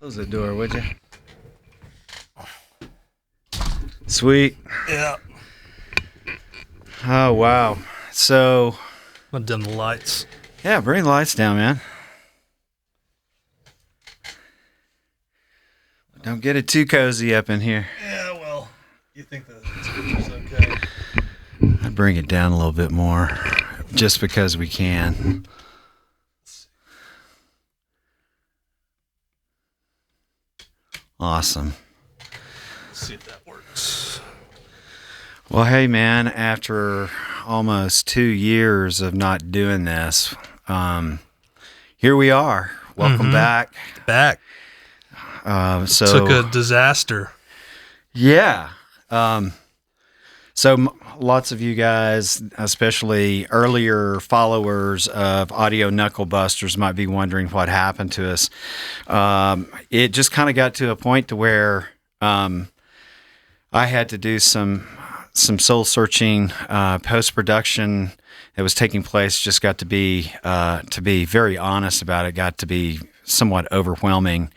Close the door, would you? Sweet. Yeah. Oh, wow. So, I'm gonna dim the lights. yeah, bring the lights down, man. Don't get it too cozy up in here. Yeah, well, you think the picture's okay? I'd bring it down a little bit more, just because we can. Awesome. Let's see if that works. Well, hey, man, after almost 2 years of not doing this, here we are. Welcome back. Back. Took a disaster. Yeah. So lots of you guys, especially earlier followers of Audio Knuckle Busters, might be wondering what happened to us. It just kind of got to a point to where I had to do some soul searching post production that was taking place. Just got to be very honest about it, got to be somewhat overwhelming.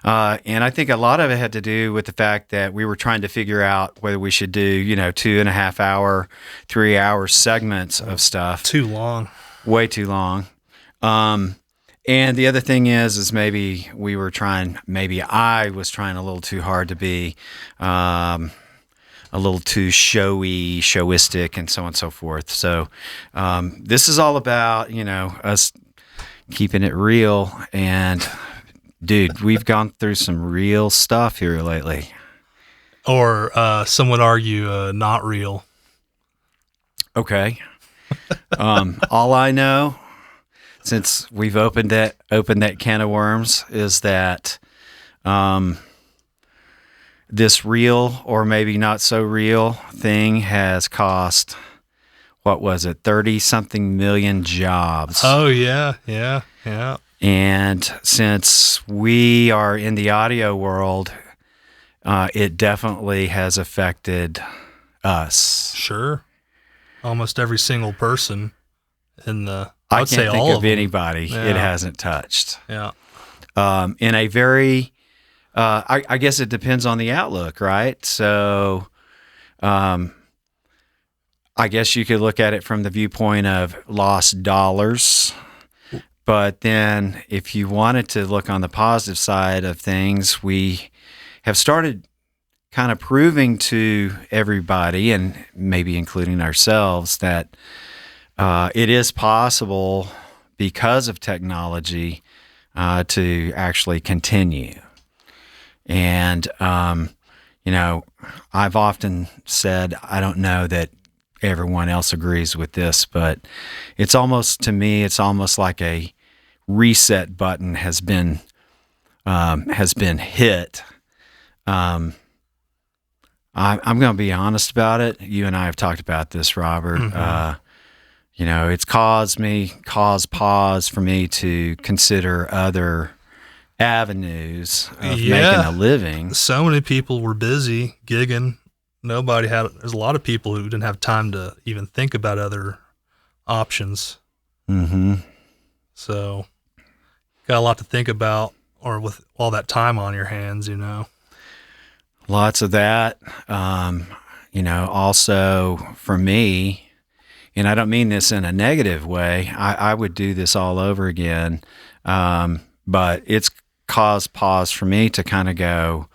And I think a lot of it had to do with the fact that we were trying to figure out whether we should do, 2.5 hour, 3 hour segments of stuff. Too long. Way too long. And the other thing is maybe I was trying a little too hard to be, a little too showistic, and so on and so forth. So, this is all about, us keeping it real. And dude, we've gone through some real stuff here lately. Or some would argue not real. Okay. All I know, since we've opened that can of worms, is that this real or maybe not so real thing has cost, what was it, 30-something million jobs. Oh, yeah. And since we are in the audio world, it definitely has affected us. Sure. Almost every single person in the, I would can't say think all of of them. anybody it hasn't touched. Yeah. In a very, I guess it depends on the outlook, right? So, I guess you could look at it from the viewpoint of lost dollars. But then if you wanted to look on the positive side of things, we have started kind of proving to everybody, and maybe including ourselves, that it is possible, because of technology, to actually continue. And, I've often said, I don't know that everyone else agrees with this, but it's almost like a reset button has been hit. I'm going to be honest about it. You and I have talked about this, Robert. Mm-hmm. It's caused pause for me to consider other avenues of making a living. So many people were busy gigging. There's a lot of people who didn't have time to even think about other options. Mm-hmm. So, got a lot to think about, or with all that time on your hands, Lots of that. Also for me, and I don't mean this in a negative way, I would do this all over again. But it's caused pause for me to kind of go,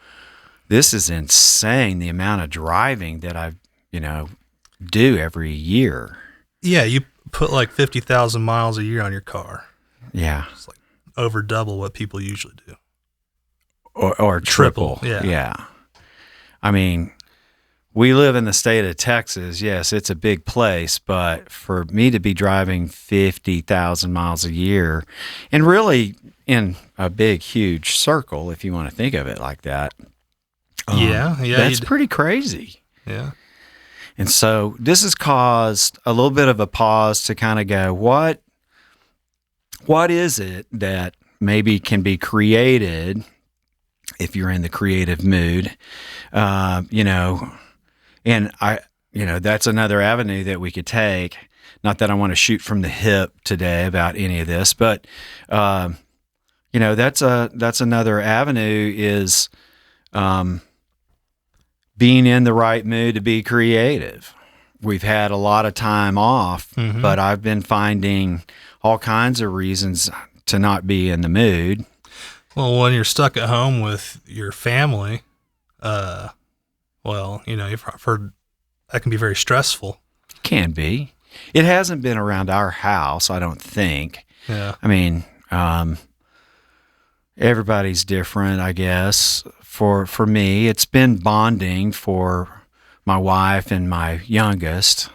this is insane, the amount of driving that I, do every year. Yeah, you put like 50,000 miles a year on your car. Yeah. It's like over double what people usually do. Or triple. Yeah. I mean, we live in the state of Texas. Yes, it's a big place, but for me to be driving 50,000 miles a year, and really in a big, huge circle, if you want to think of it like that, that's pretty crazy. Yeah. And so this has caused a little bit of a pause to kind of go, what is it that maybe can be created if you're in the creative mood, and that's another avenue that we could take. Not that I want to shoot from the hip today about any of this, but, that's another avenue is being in the right mood to be creative. We've had a lot of time off, but I've been finding all kinds of reasons to not be in the mood. Well, when you're stuck at home with your family, you've heard that can be very stressful. Can be. It hasn't been around our house, I don't think. Yeah. I mean, everybody's different, I guess. For me, it's been bonding for my wife and my youngest.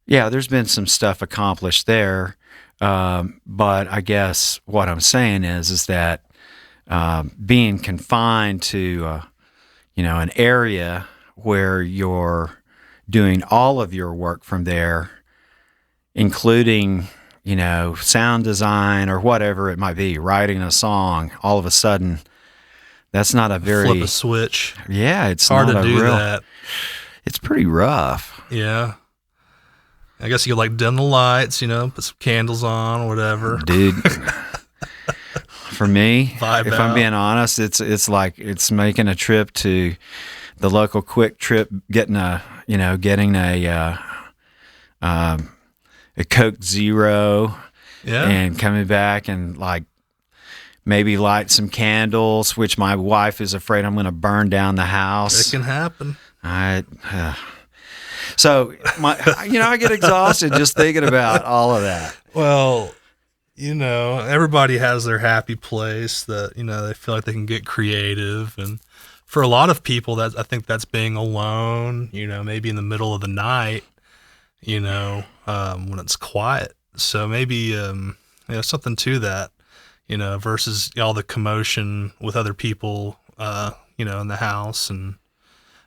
Yeah, there's been some stuff accomplished there. But I guess what I'm saying is that being confined to, an area where you're doing all of your work from there, including, sound design or whatever it might be, writing a song, all of a sudden, that's not a very... Flip a switch. Yeah, it's hard not to a do real, that. It's pretty rough. Yeah. I guess you could dim the lights, put some candles on or whatever. Dude, for me, Vibe if out. I'm being honest, it's like it's making a trip to the local Quick Trip, getting a Coke Zero, and coming back and maybe light some candles, which my wife is afraid I'm going to burn down the house. It can happen. So I get exhausted just thinking about all of that. Well, everybody has their happy place that, they feel like they can get creative. And for a lot of people, I think that's being alone, maybe in the middle of the night, when it's quiet. So maybe, something to that, versus all the commotion with other people, in the house and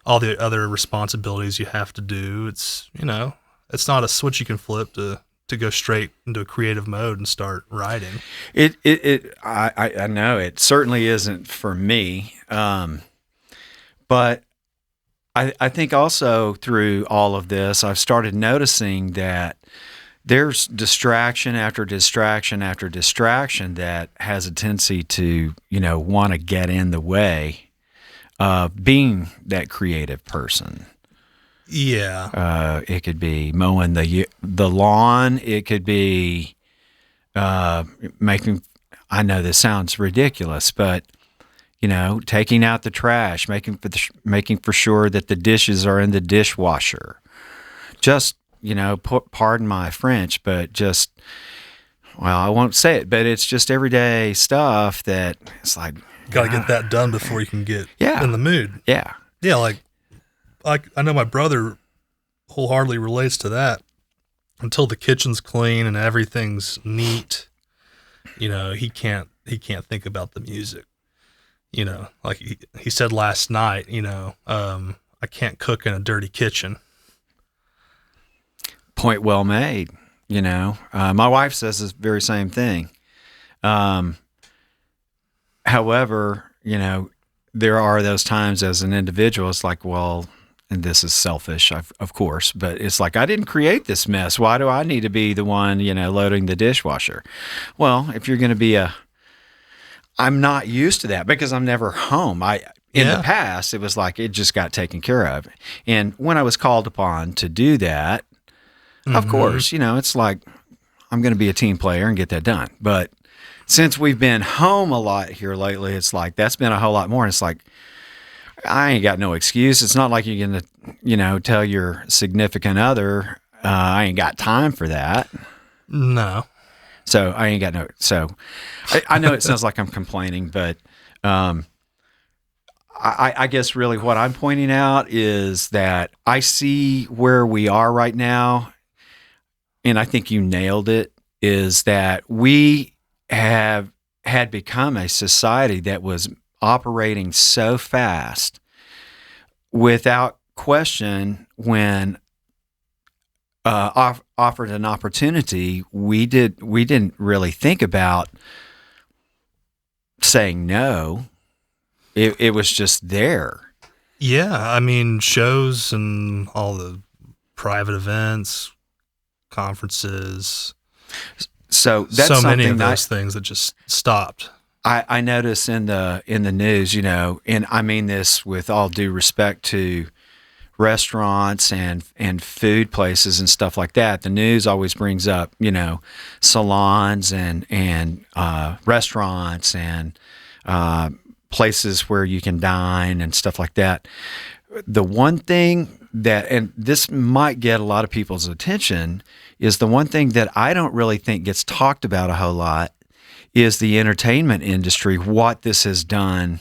all the other responsibilities you have to do. It's, it's not a switch you can flip to go straight into a creative mode and start writing. I know it certainly isn't for me. But I think also through all of this, I've started noticing that there's distraction after distraction after distraction that has a tendency to, want to get in the way of being that creative person. Yeah. It could be mowing the lawn. It could be making. I know this sounds ridiculous, but taking out the trash, making for sure that the dishes are in the dishwasher. Just pardon my French, but just I won't say it, but it's just everyday stuff that it's like. Got to get that done before you can get in the mood. Yeah. Yeah, like I know my brother wholeheartedly relates to that. Until the kitchen's clean and everything's neat, he can't think about the music. Like he said last night, I can't cook in a dirty kitchen. Point well made. My wife says this very same thing. However, there are those times as an individual, it's like, well, and this is selfish, of course, but it's like, I didn't create this mess. Why do I need to be the one, loading the dishwasher? Well, if you're going to be I'm not used to that because I'm never home. In the past, it was like it just got taken care of. And when I was called upon to do that, of course, it's like, I'm going to be a team player and get that done. But since we've been home a lot here lately, it's like that's been a whole lot more. And it's like, I ain't got no excuse. It's not like you're going to, tell your significant other, I ain't got time for that. No. So I ain't got no. So I know it sounds like I'm complaining, but I guess really what I'm pointing out is that I see where we are right now, and I think you nailed it, is that we had become a society that was operating so fast without question. When offered an opportunity, we didn't really think about saying no. It was just there. Yeah, I mean, shows and all the private events, conferences. So that's so many something of that those things that just stopped. I notice in the news, and I mean this with all due respect to restaurants and food places and stuff like that. The news always brings up, salons and restaurants and places where you can dine and stuff like that. The one thing that, and this might get a lot of people's attention, is the one thing that I don't really think gets talked about a whole lot is the entertainment industry, what this has done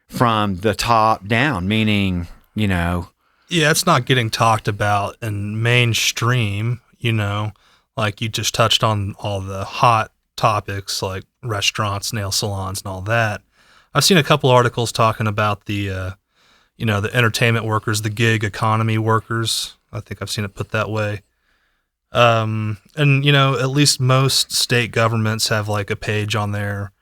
from the top down, meaning, Yeah, it's not getting talked about in mainstream, like you just touched on all the hot topics like restaurants, nail salons, and all that. I've seen a couple articles talking about the entertainment workers, the gig economy workers. I think I've seen it put that way. And at least most state governments have like a page on their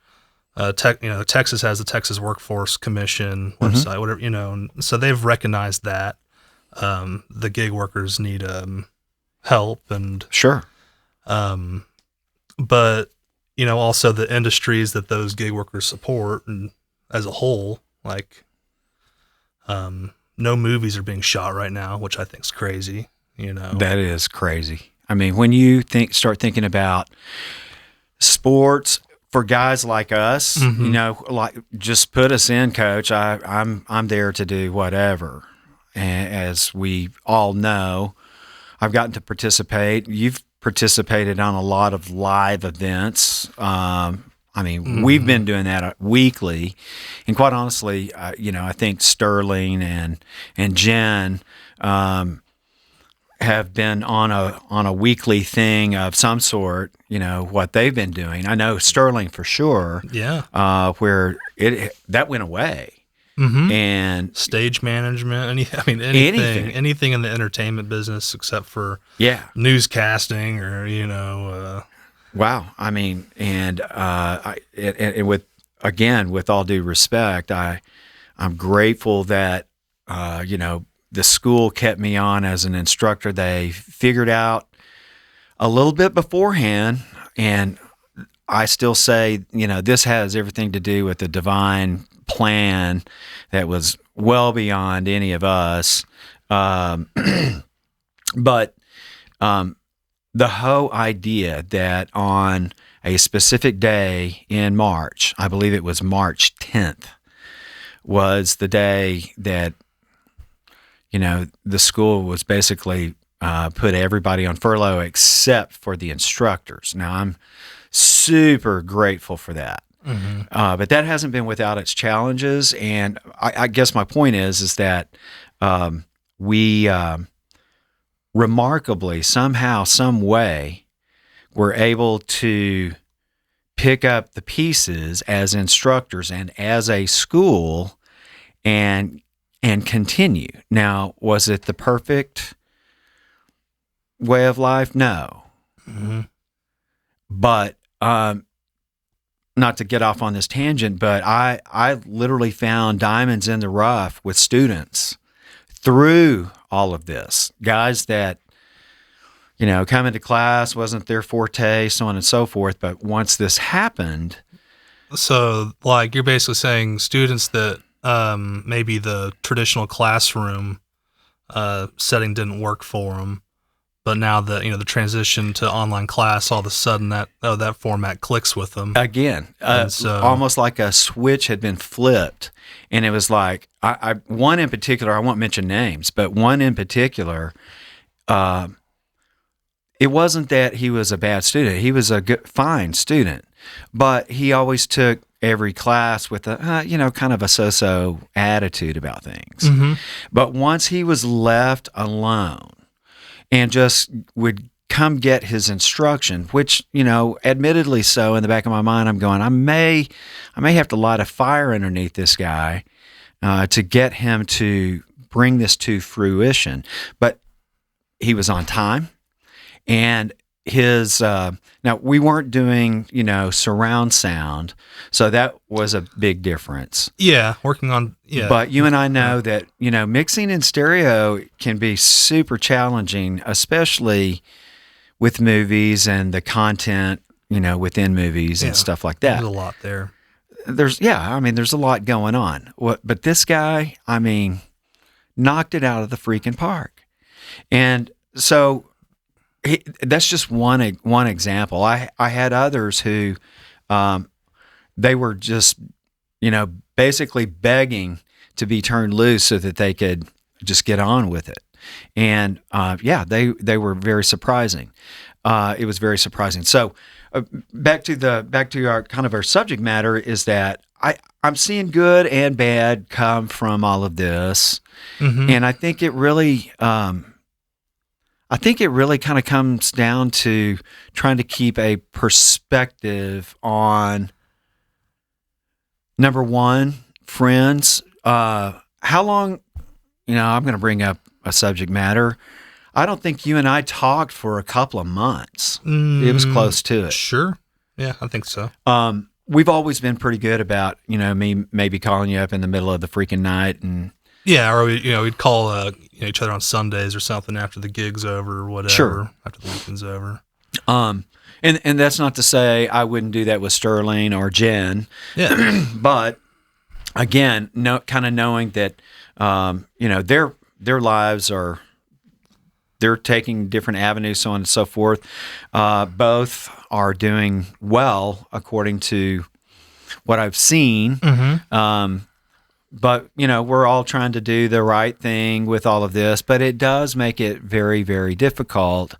Texas has the Texas Workforce Commission website, whatever, and so they've recognized that the gig workers need help and sure. But also the industries that those gig workers support, and as a whole, like no movies are being shot right now, which I think is crazy. That is crazy. I mean, when you start thinking about sports for guys like us, like just put us in, coach. I'm there to do whatever. And as we all know, I've gotten to participate. You've participated on a lot of live events. We've been doing that weekly, and quite honestly, I think Sterling and Jen have been on a weekly thing of some sort. What they've been doing. I know Sterling for sure. Yeah. Where that went away. And stage management, anything in the entertainment business except for newscasting or wow. I mean, and with all due respect, I'm grateful that the school kept me on as an instructor. They figured out a little bit beforehand, and I still say this has everything to do with the divine plan that was well beyond any of us. But the whole idea that on a specific day in March, I believe it was March 10th, was the day that, the school was basically put everybody on furlough except for the instructors. Now, I'm super grateful for that. But that hasn't been without its challenges, and I guess my point is that we remarkably, somehow, some way, were able to pick up the pieces as instructors and as a school, and continue. Now, was it the perfect way of life? No, but not to get off on this tangent, but I literally found diamonds in the rough with students through all of this. Guys that, coming to class wasn't their forte, so on and so forth. But once this happened. So, like, you're basically saying students that maybe the traditional classroom setting didn't work for them. But now that the transition to online class, all of a sudden that format clicks with them again. Almost like a switch had been flipped, and it was like one in particular. I won't mention names, but one in particular. It wasn't that he was a bad student; he was a good, fine student, but he always took every class with a kind of a so-so attitude about things. But once he was left alone, and just would come get his instruction, which, admittedly so, in the back of my mind, I'm going, I may have to light a fire underneath this guy to get him to bring this to fruition. But he was on time, and his now we weren't doing surround sound, so that was a big difference. Working on But you and I know that mixing in stereo can be super challenging, especially with movies and the content, within movies and stuff like that. There's a lot there. There's a lot going on. But this guy, knocked it out of the freaking park. And so that's just one example. I had others who they were just, basically begging to be turned loose so that they could just get on with it. And they were very surprising. It was very surprising. So back to our kind of our subject matter is that I'm seeing good and bad come from all of this, and I think it really kind of comes down to trying to keep a perspective on, number one, friends. How long? I'm going to bring up a subject matter. I don't think you and I talked for a couple of months. It was close to it. Sure. Yeah, I think so. We've always been pretty good about, me maybe calling you up in the middle of the freaking night and. Yeah, or we'd call each other on Sundays or something after the gig's over or whatever. Sure. After the weekend's over. And that's not to say I wouldn't do that with Sterling or Jen. Yeah. But again, kind of knowing that their lives they're taking different avenues, so on and so forth. Both are doing well according to what I've seen. But, we're all trying to do the right thing with all of this, but it does make it very, very difficult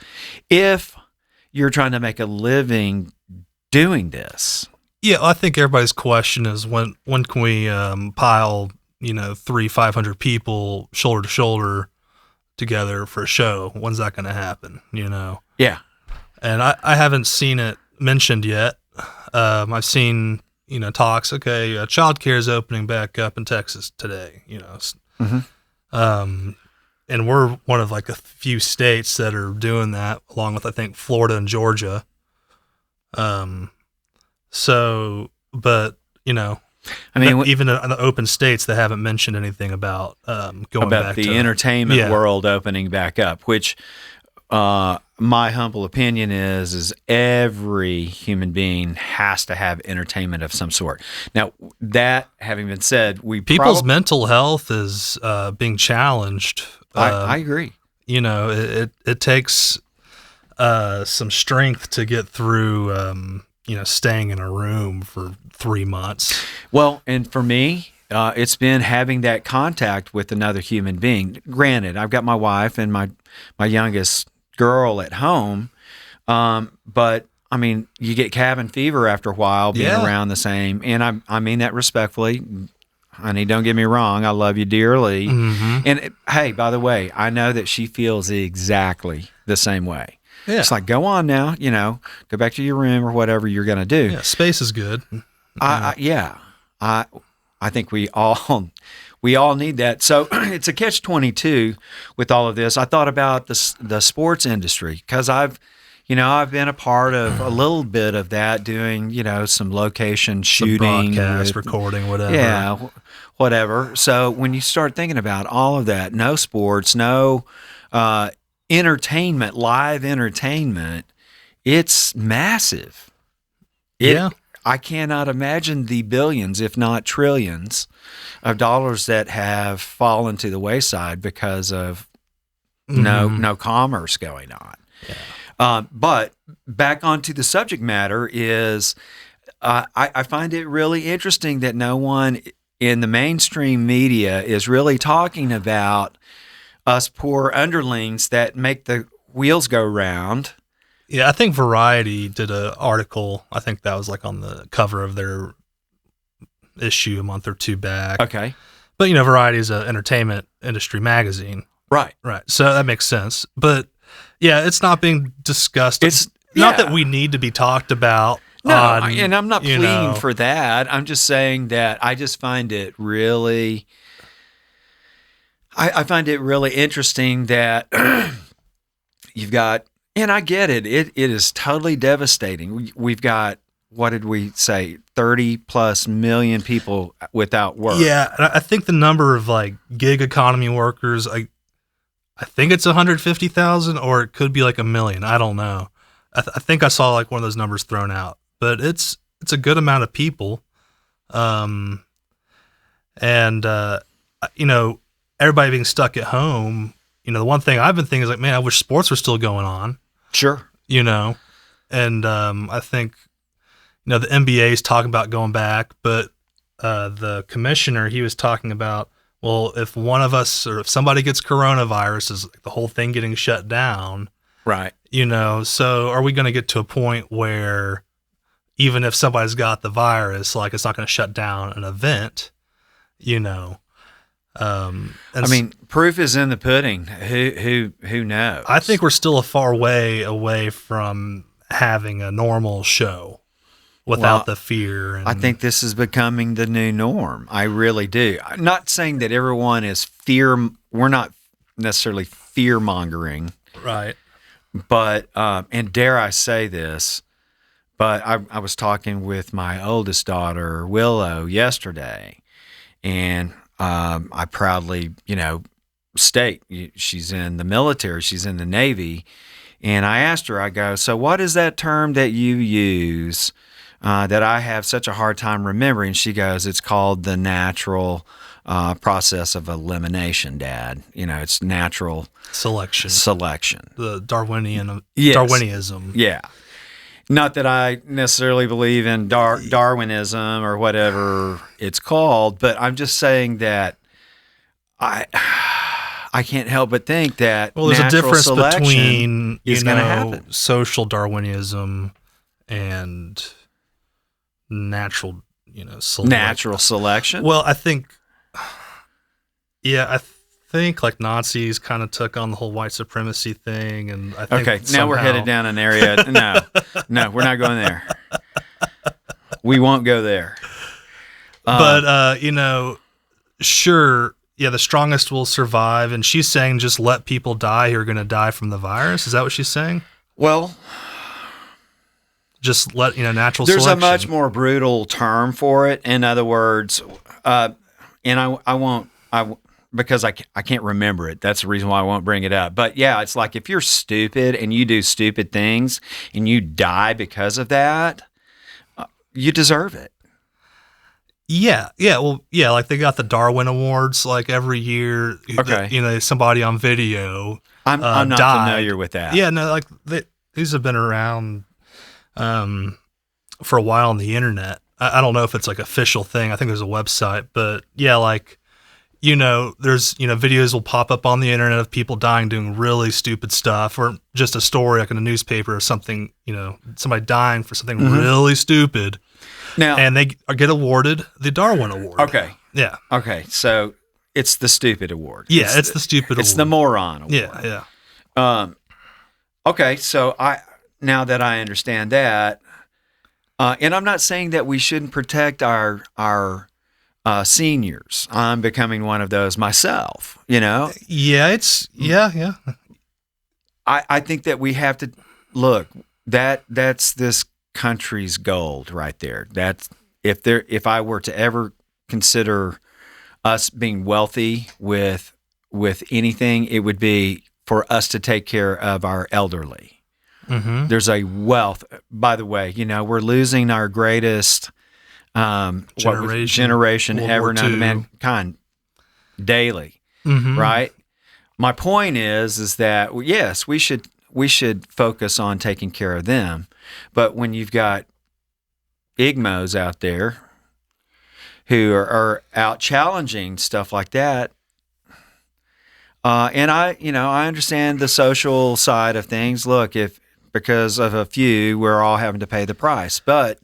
if you're trying to make a living doing this. Yeah, I think everybody's question is when can we pile, 500 people shoulder to shoulder together for a show? When's that going to happen, Yeah. And I haven't seen it mentioned yet. I've seen, talks, okay, childcare is opening back up in Texas today, and we're one of like a few states that are doing that, along with, I think, Florida and Georgia. But, even in the open states, they haven't mentioned anything about going back the to entertainment world opening back up, which my humble opinion is every human being has to have entertainment of some sort. Now, that having been said, people's mental health is being challenged. I agree. It takes some strength to get through, staying in a room for 3 months. Well, and for me, it's been having that contact with another human being. Granted, I've got my wife and my youngest girl at home, but you get cabin fever after a while being around the same, and I mean that respectfully. Honey, don't get me wrong, I love you dearly. And hey, by the way, I know that she feels exactly the same way. Yeah. It's like, go on now, go back to your room or whatever you're going to do. Yeah, space is good. I think we all need that. So it's a catch-22 with all of this. I thought about the sports industry because I've been a part of a little bit of that, doing, some location shooting, broadcast, recording, whatever. Yeah, whatever. So when you start thinking about all of that, no sports, no entertainment, live entertainment, it's massive. I cannot imagine the billions, if not trillions, of dollars that have fallen to the wayside because of no commerce going on. Yeah. But back onto the subject matter is, I find it really interesting that no one in the mainstream media is really talking about us poor underlings that make the wheels go round. Yeah, I think Variety did an article. I think that was like on the cover of their issue a month or two back. Okay. But, Variety is an entertainment industry magazine. Right. Right. So that makes sense. But, yeah, it's not being discussed. It's not that we need to be talked about. No, and I'm not pleading for that. I'm just saying that I just find it really... I find it really interesting that you've got... And I get it. It is totally devastating. We've got, what did we say, 30 plus million people without work. Yeah, I think the number of like gig economy workers, I think it's 150,000 or it could be like 1 million. I don't know. I think I saw like one of those numbers thrown out, but it's a good amount of people. And everybody being stuck at home, the one thing I've been thinking is like, man, I wish sports were still going on. Sure. And I think, the NBA is talking about going back, but the commissioner, he was talking about, well, if one of us or if somebody gets coronavirus, is like the whole thing getting shut down. Right. So are we going to get to a point where even if somebody's got the virus, like it's not going to shut down an event, proof is in the pudding. Who knows? I think we're still a far way away from having a normal show without the fear. I think this is becoming the new norm. I really do. I'm not saying that everyone is we're not necessarily fear mongering. Right. But, and dare I say this, but I was talking with my oldest daughter, Willow, yesterday, and I proudly, state she's in the military, she's in the Navy, and I asked her, I go, so what is that term that you use that I have such a hard time remembering? She goes, it's called the natural process of elimination, Dad. It's natural selection. The Darwinism. Yeah. Not that I necessarily believe in Darwinism or whatever it's called, but I'm just saying that I can't help but think that there's a difference between happen. Social Darwinism and natural selection. Well, I think like Nazis kind of took on the whole white supremacy thing, and I think okay, now we're headed down an area. No, we're not going there. We won't go there. But sure, the strongest will survive, and she's saying just let people die who are going to die from the virus. Is that what she's saying? Well, just let natural there's selection. There's a much more brutal term for it. In other words, and I won't because I can't remember it. That's the reason why I won't bring it up. But yeah, it's like if you're stupid and you do stupid things and you die because of that, you deserve it. Yeah. Well, yeah, like they got the Darwin Awards like every year. Okay. Somebody on video. I'm not familiar with that. Yeah, no, like these have been around for a while on the internet. I don't know if it's like official thing. I think there's a website, but yeah, like there's videos will pop up on the internet of people dying doing really stupid stuff, or just a story like in a newspaper or something. Somebody dying for something really stupid. Now, and they get awarded the Darwin Award. Okay. Yeah. Okay. So it's the stupid award. Yeah, it's the stupid award. It's the moron award. Yeah. Okay. So now that I understand that, and I'm not saying that we shouldn't protect our seniors. I'm becoming one of those myself. Yeah. Yeah. I think that we have to look. That's this country's gold right there. That's if I were to ever consider us being wealthy with anything, it would be for us to take care of our elderly. Mm-hmm. There's a wealth. By the way, we're losing our greatest generation ever known to mankind daily. Mm-hmm. Right. My point is that yes, we should focus on taking care of them. But when you've got igmos out there who are out challenging stuff like that, and I understand the social side of things. Look, if because of a few, we're all having to pay the price, but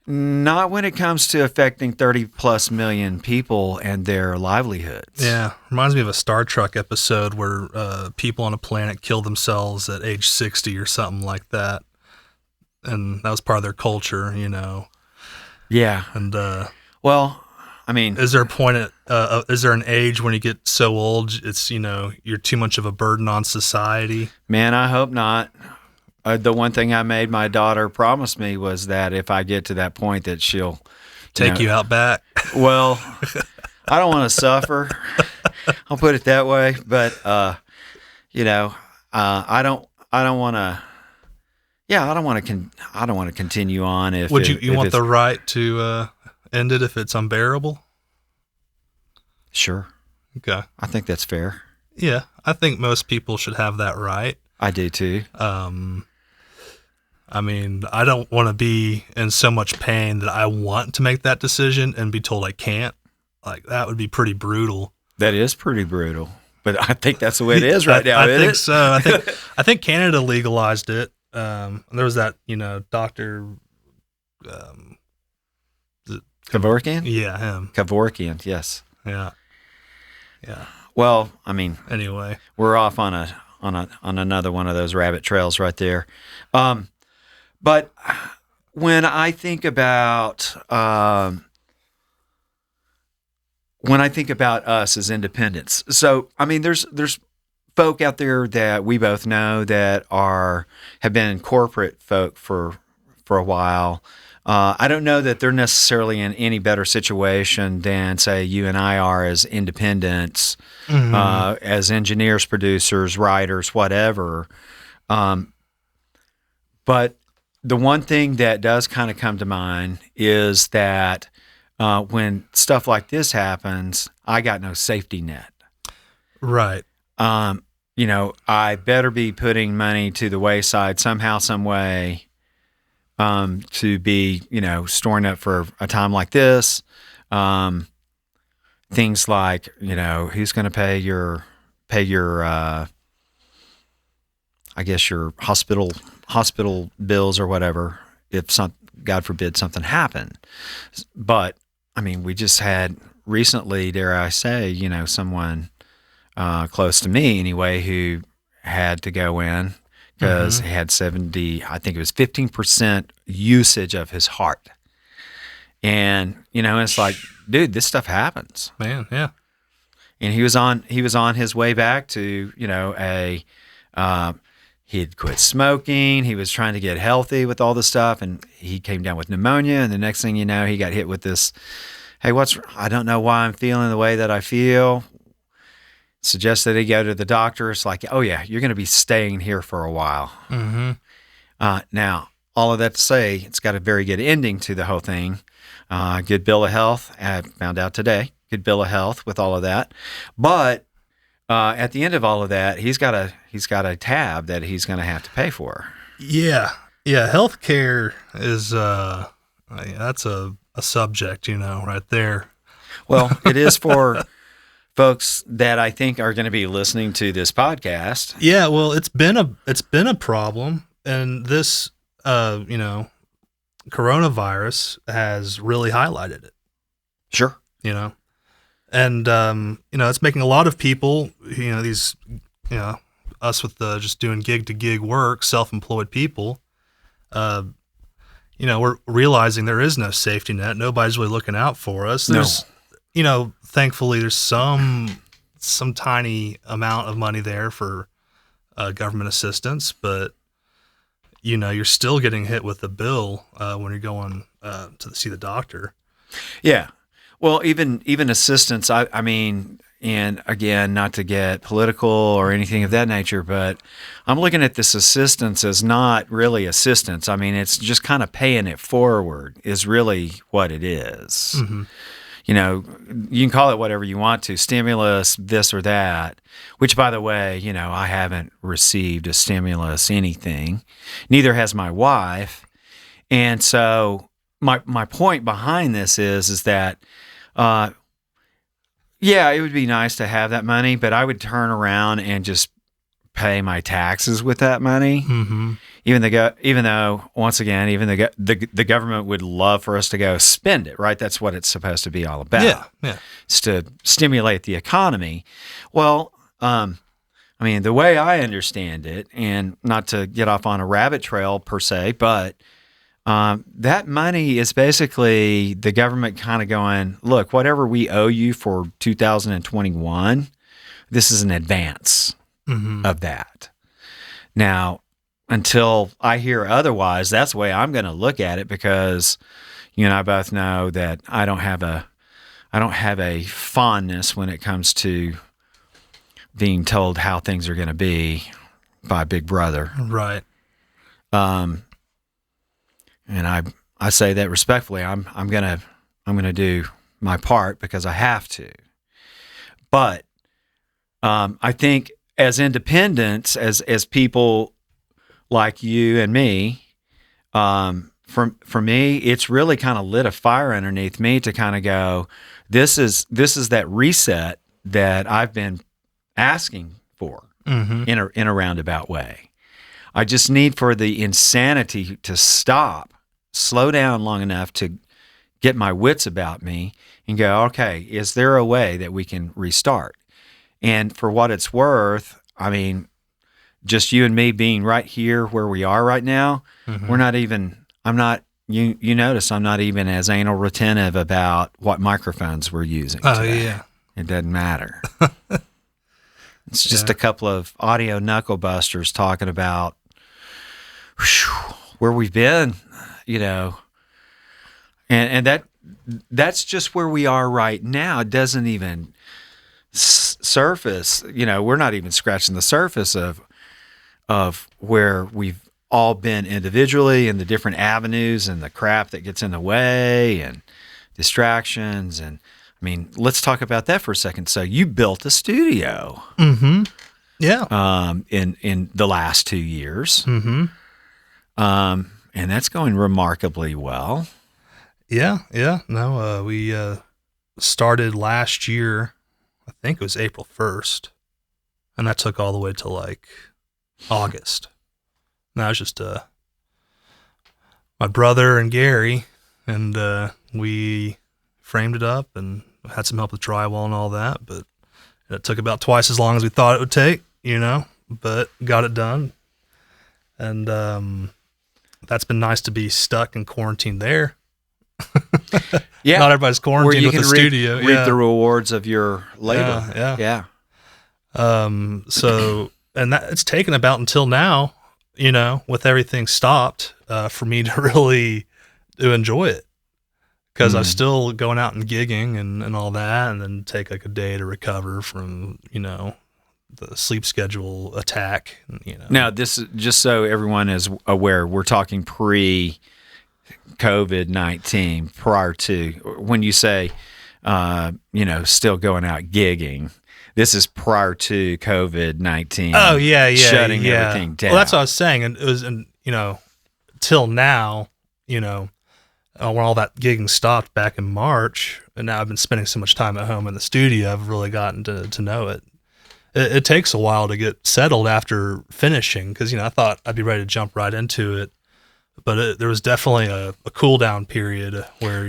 not when it comes to affecting 30+ million people and their livelihoods. Yeah. Reminds me of a Star Trek episode where people on a planet kill themselves at age 60 or something like that. And that was part of their culture, Yeah. And, well, I mean, is there a point is there an age when you get so old, it's, you're too much of a burden on society? Man, I hope not. The one thing I made my daughter promise me was that if I get to that point that she'll take you out back. Well, I don't want to suffer. I'll put it that way. But, I don't want to, Yeah, I don't want to. I don't want to continue on. If Would it, you if want it's, the right to end it if it's unbearable? Sure, Okay. I think that's fair. Yeah, I think most people should have that right. I do too. I mean, I don't want to be in so much pain that I want to make that decision and be told I can't. Like, that would be pretty brutal. That is pretty brutal, but I think that's the way it is right now. I isn't think it? so. I think Canada legalized it. There was that, Doctor. Kevorkian. Yeah, him. Kevorkian. Yes. Yeah. Well, I mean, Anyway, we're off on another one of those rabbit trails right there. But when I think about us as independents, so I mean, there's folk out there that we both know that have been corporate folk for a while. I don't know that they're necessarily in any better situation than, say, you and I are as independents, as engineers, producers, writers, whatever. But the one thing that does kind of come to mind is that when stuff like this happens, I got no safety net. right. I better be putting money to the wayside somehow, some way, to be, storing up for a time like this. Things like, who's going to pay your, I guess your hospital bills or whatever, if God forbid something happened. But I mean, we just had recently, dare I say, someone close to me anyway, who had to go in because he had 15% usage of his heart. And, it's like, dude, this stuff happens. Man, yeah. And he was on his way back to, he had quit smoking. He was trying to get healthy with all this stuff, and he came down with pneumonia. And the next thing you know, he got hit with this, hey, I don't know why I'm feeling the way that I feel. Suggests that he go to the doctor. It's like, oh yeah, you're going to be staying here for a while. Now, all of that to say, it's got a very good ending to the whole thing. Good bill of health. I found out today. Good bill of health with all of that. But at the end of all of that, he's got a tab that he's going to have to pay for. Yeah. Healthcare is that's a subject, right there. Well, it is for folks that I think are going to be listening to this podcast. Yeah, well, it's been a problem, and this coronavirus has really highlighted it. Sure. And it's making a lot of people, these, us with just doing gig to gig work, self-employed people, we're realizing there is no safety net. Nobody's really looking out for us. There's, thankfully there's some tiny amount of money there for government assistance, but you're still getting hit with the bill when you're going to see the doctor. Yeah. Well, even assistance, I mean, and again, not to get political or anything of that nature, but I'm looking at this assistance as not really assistance. I mean, it's just kind of paying it forward is really what it is. You can call it whatever you want to, stimulus, this or that, which, by the way, I haven't received a stimulus anything. Neither has my wife. And so my point behind this is that, it would be nice to have that money, but I would turn around and just pay my taxes with that money. Even though once again, the government would love for us to go spend it, right? That's what it's supposed to be all about. Yeah. It's to stimulate the economy. Well, I mean, the way I understand it, and not to get off on a rabbit trail per se, but that money is basically the government kind of going, look, whatever we owe you for 2021, this is an advance of that. Now, until I hear otherwise, that's the way I'm going to look at it, because you and I both know that I don't have a fondness when it comes to being told how things are going to be by Big Brother. Right. and I say that respectfully. I'm gonna do my part because I have to. But I think as independents, as people like you and me, for me, it's really kind of lit a fire underneath me to kind of go, this is that reset that I've been asking for in a roundabout way. I just need for the insanity to stop, slow down long enough to get my wits about me and go, okay, is there a way that we can restart? And for what it's worth, I mean, just you and me being right here where we are right now, we're not even, I'm not, you notice I'm not even as anal retentive about what microphones we're using today. Yeah. It doesn't matter. It's just a couple of audio knuckle busters talking about where we've been, and that's just where we are right now. It doesn't even surface, we're not even scratching the surface of where we've all been individually and the different avenues and the crap that gets in the way and distractions. And I mean, let's talk about that for a second. So you built a studio, Yeah, in the last 2 years, and that's going remarkably well. Yeah. No, we started last year. I think it was April 1st, and that took all the way to like August. That was just my brother and Gary, and we framed it up and had some help with drywall and all that, but it took about twice as long as we thought it would take, but got it done. And that's been nice to be stuck in quarantine there. Yeah. Not everybody's quarantined with the studio. Reap the rewards of your labor. Yeah. So, and that it's taken about until now, with everything stopped, for me to really to enjoy it. Because I'm still going out and gigging and all that, and then take like a day to recover from, the sleep schedule attack. Now, this is just so everyone is aware, we're talking pre-COVID-19, prior to, when you say, still going out gigging, this is prior to COVID-19. Oh, yeah. Shutting everything down. Well, that's what I was saying. And it was, till now, when all that gigging stopped back in March, and now I've been spending so much time at home in the studio, I've really gotten to know it. It takes a while to get settled after finishing, because, I thought I'd be ready to jump right into it. But there was definitely a cool down period where,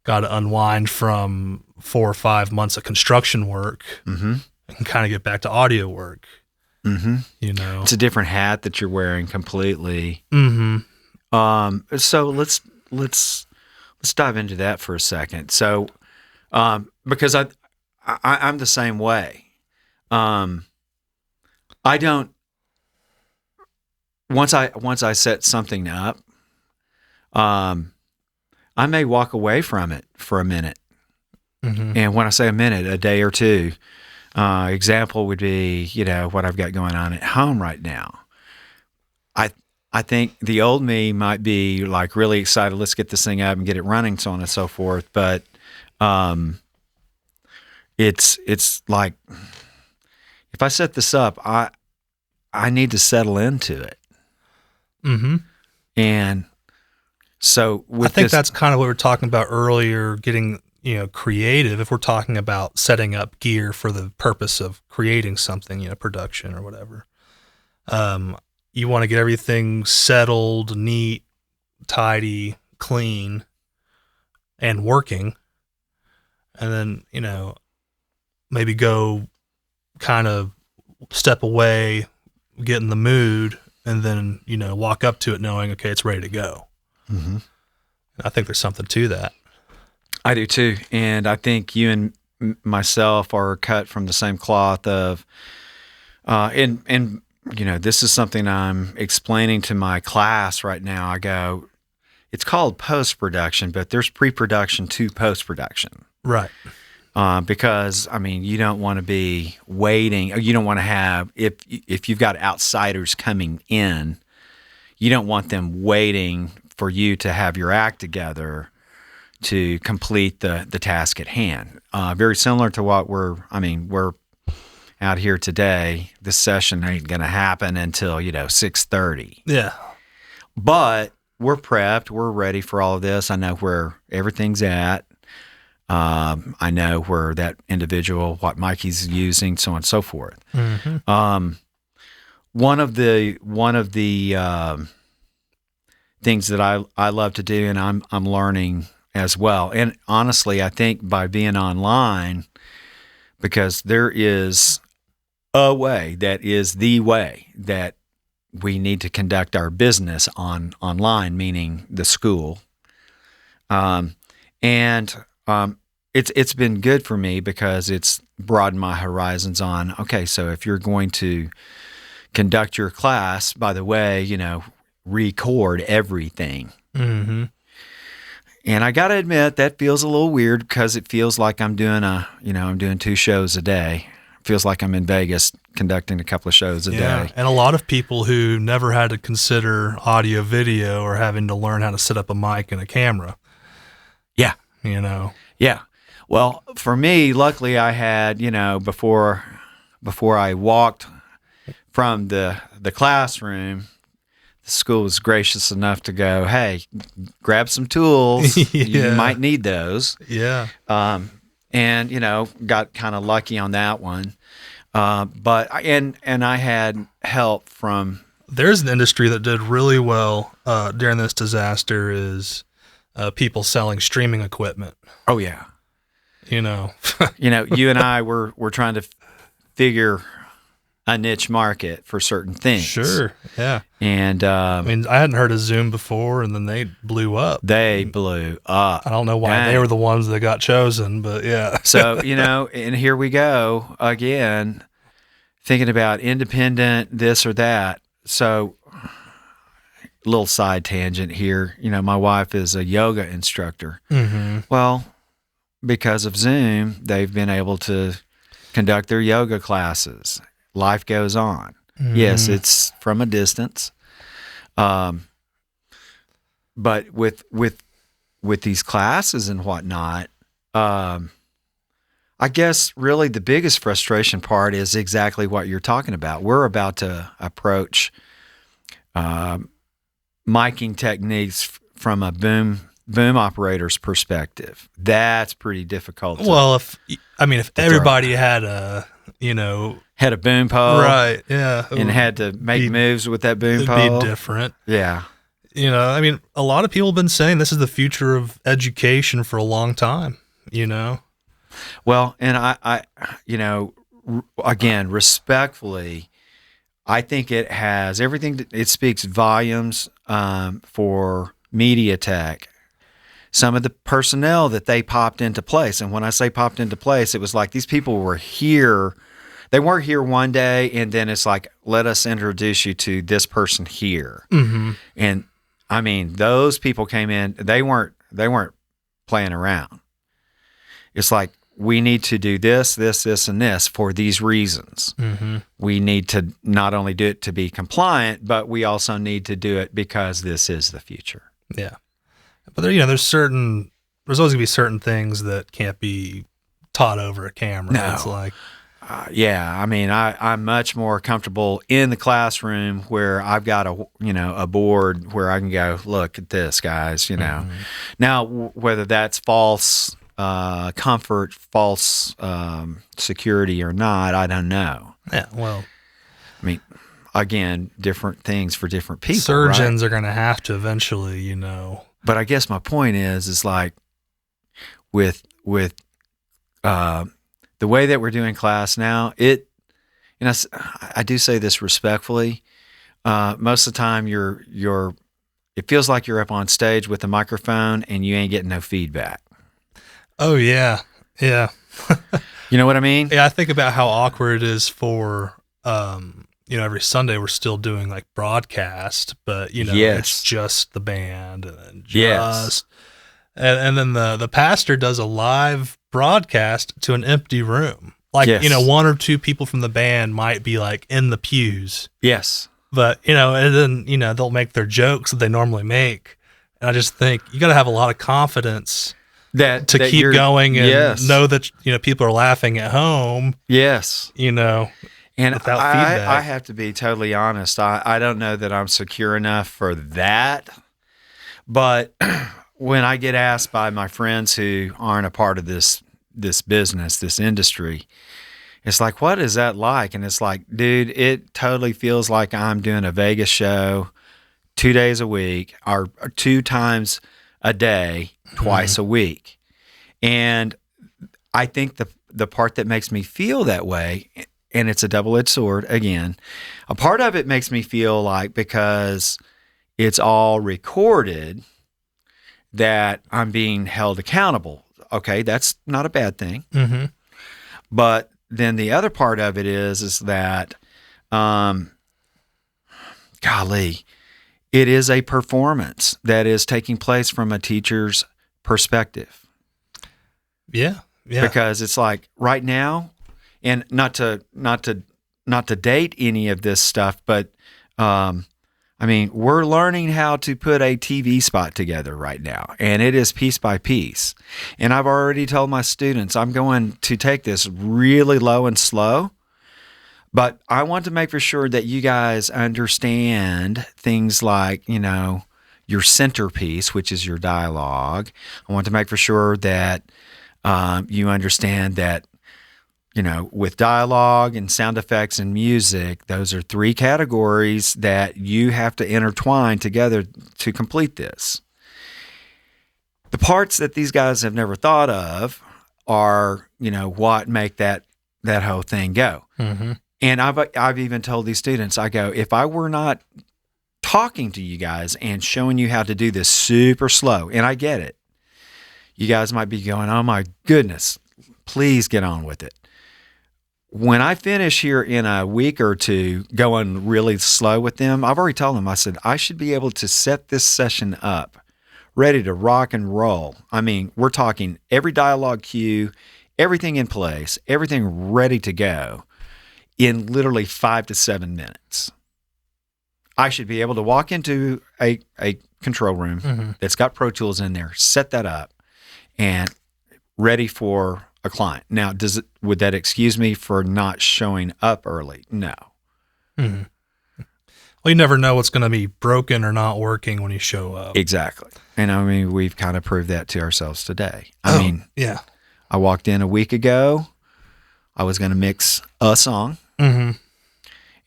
got to unwind from 4 or 5 months of construction work and kind of get back to audio work. It's a different hat that you're wearing completely. So let's dive into that for a second. So, because I'm the same way. I don't, once I set something up, I may walk away from it for a minute. And when I say a minute, a day or two. Example would be, what I've got going on at home right now. I think the old me might be like really excited, let's get this thing up and get it running, so on and so forth. But it's like, if I set this up, I need to settle into it. And so I think that's kind of what we were talking about earlier, getting, creative. If we're talking about setting up gear for the purpose of creating something, production or whatever. You want to get everything settled, neat, tidy, clean, and working. And then, maybe go kind of step away, get in the mood, and then, walk up to it knowing, okay, it's ready to go. I think there's something to that. I do too. And I think you and myself are cut from the same cloth of, and this is something I'm explaining to my class right now. I go, it's called post-production, but there's pre-production to post-production. Right. Because, you don't want to be waiting. You don't want to have, if you've got outsiders coming in, you don't want them waiting for you to have your act together to complete the task at hand. Very similar to what we're out here today. This session ain't going to happen until 6:30. Yeah. But we're prepped. We're ready for all of this. I know where everything's at. I know where that individual, what Mikey's using, so on and so forth. Mm-hmm. One of the things that I love to do, and I'm learning as well. And honestly, I think by being online, because there is a way that is the way that we need to conduct our business online, meaning the school. It's been good for me because it's broadened my horizons on, okay, so if you're going to conduct your class, by the way, record everything. Mm-hmm. And I got to admit, that feels a little weird because it feels like I'm doing I'm doing 2 shows a day. It feels like I'm in Vegas conducting a couple of shows a day. And a lot of people who never had to consider audio video are having to learn how to set up a mic and a camera. Yeah. Yeah. Well, for me, luckily I had, before I walked from the classroom, the school was gracious enough to go, hey, grab some tools. You might need those. Yeah. And, got kind of lucky on that one. But I had help from. There's an industry that did really well during this disaster is people selling streaming equipment. Oh, yeah. You and I were trying to figure a niche market for certain things. Sure, yeah. And I hadn't heard of Zoom before, and then they blew up. They blew up. I don't know why they were the ones that got chosen, but yeah. So, and here we go again, thinking about independent this or that. So, little side tangent here. My wife is a yoga instructor. Mm-hmm. Well, because of Zoom, they've been able to conduct their yoga classes. Life goes on. Mm-hmm. Yes, it's from a distance. But with these classes and whatnot, I guess really the biggest frustration part is exactly what you're talking about. We're about to approach miking techniques from a boom operator's perspective. That's pretty difficult. Well, if everybody had a boom pole, right? Yeah, and had to make moves with that boom pole, it'd be different. Yeah. A lot of people have been saying this is the future of education for a long time. Well, and I again, respectfully, I think it has everything. It speaks volumes for media tech. Some of the personnel that they popped into place. And when I say popped into place, it was like these people were here. They weren't here one day, and then it's like, let us introduce you to this person here. Mm-hmm. And those people came in. They weren't playing around. It's like, we need to do this, this, this, and this for these reasons. Mm-hmm. We need to not only do it to be compliant, but we also need to do it because this is the future. Yeah. But there's always going to be certain things that can't be taught over a camera. No. It's like, I'm much more comfortable in the classroom where I've got a board where I can go, look at this, guys. Mm-hmm. Now whether that's false comfort, false security or not, I don't know. Yeah. Well, again, different things for different people. Surgeons right? are going to have to eventually, But I guess my point is like with the way that we're doing class now, I do say this respectfully. Most of the time, it feels like you're up on stage with a microphone and you ain't getting no feedback. Oh yeah, yeah. You know what I mean? Yeah, I think about how awkward it is for every Sunday we're still doing like broadcast, but yes. It's just the band and yes. And then the pastor does a live broadcast to an empty room. Like, yes. 1 or 2 people from the band might be like in the pews. Yes. But, and then, they'll make their jokes that they normally make. And I just think you got to have a lot of confidence to keep going and yes. know that, people are laughing at home. Yes. And without feedback. I have to be totally honest. I don't know that I'm secure enough for that. But when I get asked by my friends who aren't a part of this business, this industry, it's like, what is that like? And it's like, dude, it totally feels like I'm doing a Vegas show 2 days a week or 2 times a day, twice a week. And I think the part that makes me feel that way, and it's a double-edged sword again, a part of it makes me feel like because it's all recorded that I'm being held accountable. Okay, that's not a bad thing. Mm-hmm. But then the other part of it is that, golly, it is a performance that is taking place from a teacher's perspective. Yeah. Yeah. Because it's like right now, and not to date any of this stuff, but we're learning how to put a TV spot together right now, and it is piece by piece. And I've already told my students I'm going to take this really low and slow, but I want to make for sure that you guys understand things like, your centerpiece, which is your dialogue. I want to make for sure that you understand that, with dialogue and sound effects and music, those are 3 categories that you have to intertwine together to complete this. The parts that these guys have never thought of are, what make that whole thing go. Mm-hmm. And I've even told these students, I go, if I were not talking to you guys and showing you how to do this super slow, and I get it, you guys might be going, oh my goodness, please get on with it. When I finish here in a week or 2 going really slow with them, I've already told them, I said, I should be able to set this session up, ready to rock and roll. We're talking every dialogue cue, everything in place, everything ready to go in literally 5 to 7 minutes. I should be able to walk into a control room that's got Pro Tools in there, set that up, and ready for a client. Now, would that excuse me for not showing up early? No. Mm-hmm. Well, you never know what's going to be broken or not working when you show up. Exactly. And we've kind of proved that to ourselves today. Yeah. I walked in a week ago. I was going to mix a song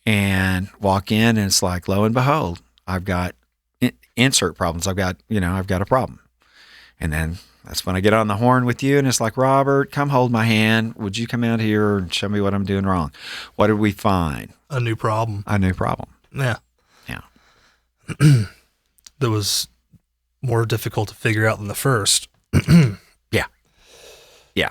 and walk in, and it's like, lo and behold, I've got insert problems. I've got a problem. And then that's when I get on the horn with you, and it's like, Robert, come hold my hand. Would you come out here and show me what I'm doing wrong? What did we find? A new problem. Yeah. Yeah. That was more difficult to figure out than the first. Yeah. Yeah.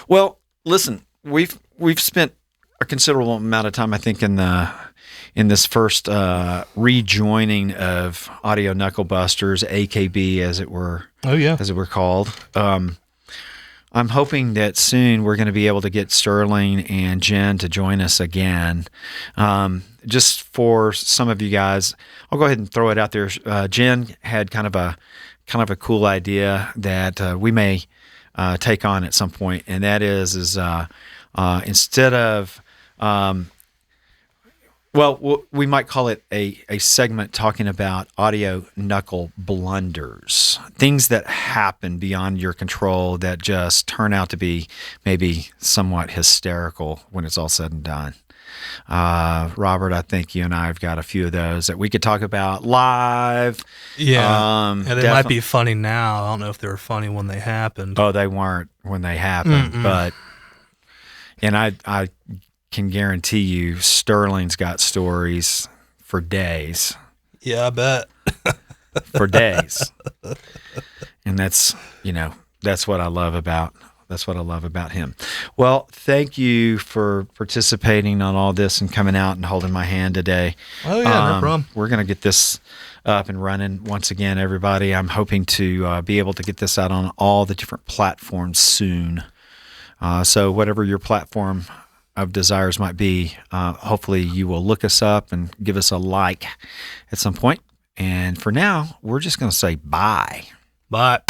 Well, listen, we've spent a considerable amount of time, I think, in this first rejoining of Audio Knuckle Busters, AKB, as it were. Oh yeah, as it were called. I'm hoping that soon we're going to be able to get Sterling and Jen to join us again. Just for some of you guys, I'll go ahead and throw it out there. Jen had kind of a cool idea that we may take on at some point, and that is instead of we might call it a segment talking about audio knuckle blunders, things that happen beyond your control that just turn out to be maybe somewhat hysterical when it's all said and done. Robert, I think you and I have got a few of those that we could talk about live. Yeah, and they might be funny now. I don't know if they were funny when they happened. Oh, they weren't when they happened, and I can guarantee you Sterling's got stories for days. Yeah, I bet. For days. And that's what I love about him. Well, thank you for participating on all this and coming out and holding my hand today. Oh yeah, no problem. We're going to get this up and running once again, everybody. I'm hoping to be able to get this out on all the different platforms soon. So whatever your platform of desires might be. Hopefully, you will look us up and give us a like at some point. And for now, we're just going to say bye. Bye.